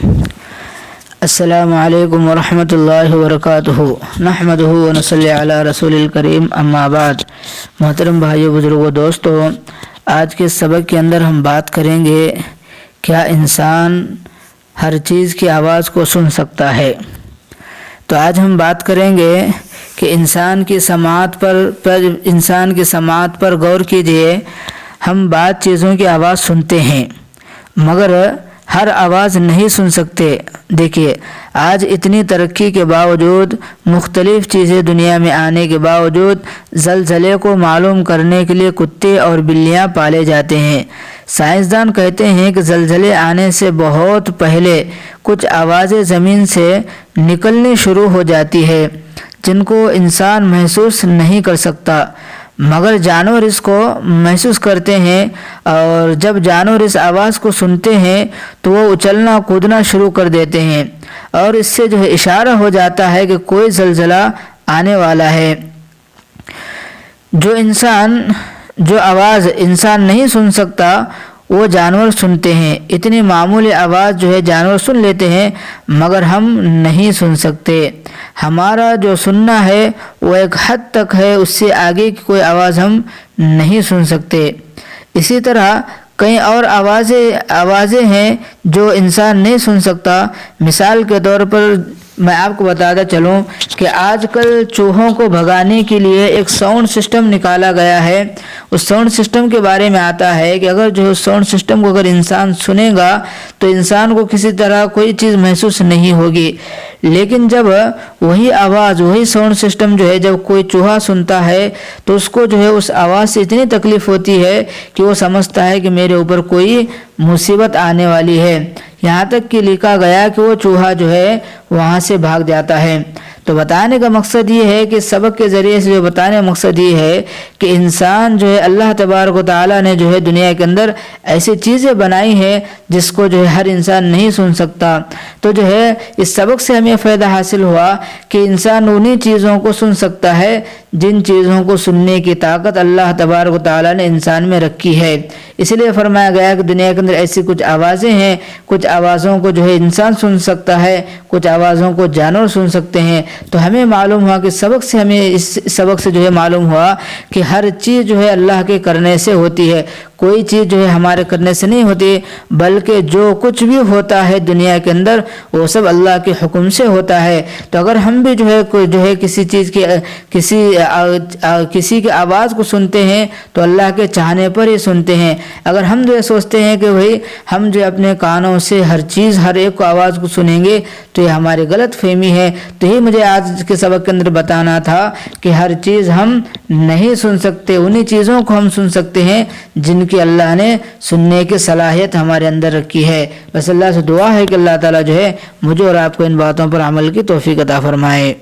السلام علیکم ورحمۃ اللہ وبرکاتہ۔ نحمدہ ونصلی علی رسول الکریم، اما بعد۔ محترم بھائیو، بزرگوں، دوستو، آج کے سبق کے اندر ہم بات کریں گے کیا انسان ہر چیز کی آواز کو سن سکتا ہے۔ تو آج ہم بات کریں گے کہ انسان کی سماعت پر غور کیجئے۔ ہم بعض چیزوں کی آواز سنتے ہیں مگر ہر آواز نہیں سن سکتے۔ دیکھیے، آج اتنی ترقی کے باوجود، مختلف چیزیں دنیا میں آنے کے باوجود، زلزلے کو معلوم کرنے کے لیے کتے اور بلیاں پالے جاتے ہیں۔ سائنسدان کہتے ہیں کہ زلزلے آنے سے بہت پہلے کچھ آوازیں زمین سے نکلنی شروع ہو جاتی ہے جن کو انسان محسوس نہیں کر سکتا، مگر جانور اس کو محسوس کرتے ہیں، اور جب جانور اس آواز کو سنتے ہیں تو وہ اچھلنا کودنا شروع کر دیتے ہیں، اور اس سے اشارہ ہو جاتا ہے کہ کوئی زلزلہ آنے والا ہے۔ جو آواز انسان نہیں سن سکتا وہ جانور سنتے ہیں۔ اتنی معمولی آواز جانور سن لیتے ہیں مگر ہم نہیں سن سکتے۔ ہمارا جو سننا ہے وہ ایک حد تک ہے، اس سے آگے کی کوئی آواز ہم نہیں سن سکتے۔ اسی طرح کئی اور آوازیں ہیں جو انسان نہیں سن سکتا۔ مثال کے طور پر میں آپ کو بتاتا چلوں کہ آج کل چوہوں کو بھگانے کے لیے ایک ساؤنڈ سسٹم نکالا گیا ہے۔ اس ساؤنڈ سسٹم کے بارے میں آتا ہے کہ اگر اس ساؤنڈ سسٹم کو اگر انسان سنے گا تو انسان کو کسی طرح کوئی چیز محسوس نہیں ہوگی، لیکن جب وہی آواز، وہی ساؤنڈ سسٹم جب کوئی چوہا سنتا ہے تو اس کو اس آواز سے اتنی تکلیف ہوتی ہے کہ وہ سمجھتا ہے کہ میرے اوپر کوئی مصیبت آنے والی ہے، یہاں تک کہ لکھا گیا کہ وہ چوہا وہاں سے بھاگ جاتا ہے۔ تو بتانے کا مقصد یہ ہے کہ سبق کے ذریعے سے بتانے کا مقصد یہ ہے کہ انسان اللہ تبارک و تعالیٰ نے دنیا کے اندر ایسی چیزیں بنائی ہیں جس کو ہر انسان نہیں سن سکتا۔ تو اس سبق سے ہمیں فائدہ حاصل ہوا کہ انسان انہی چیزوں کو سن سکتا ہے جن چیزوں کو سننے کی طاقت اللہ تبارک و تعالیٰ نے انسان میں رکھی ہے۔ اس لیے فرمایا گیا کہ دنیا کے اندر ایسی کچھ آوازیں ہیں، کچھ آوازوں کو انسان سن سکتا ہے، کچھ آوازوں کو جانور سن سکتے ہیں۔ تو ہمیں معلوم ہوا کہ اس سبق سے معلوم ہوا کہ ہر چیز اللہ کے کرنے سے ہوتی ہے، کوئی چیز ہمارے کرنے سے نہیں ہوتی، بلکہ جو کچھ بھی ہوتا ہے دنیا کے اندر وہ سب اللہ کے حکم سے ہوتا ہے۔ تو اگر ہم بھی کسی چیز کی کسی کی آواز کو سنتے ہیں تو اللہ کے چاہنے پر ہی سنتے ہیں۔ اگر ہم سوچتے ہیں کہ ہم اپنے کانوں سے ہر ایک کو آواز کو سنیں گے تو یہ ہماری غلط فہمی ہے۔ تو یہ مجھے آج کے سبق کے اندر بتانا تھا کہ ہر چیز ہم نہیں سن سکتے، انہی چیزوں کو ہم سن سکتے ہیں جن کی اللہ نے سننے کی صلاحیت ہمارے اندر رکھی ہے۔ بس اللہ سے دعا ہے کہ اللہ تعالیٰ مجھے اور آپ کو ان باتوں پر عمل کی توفیق عطا فرمائے۔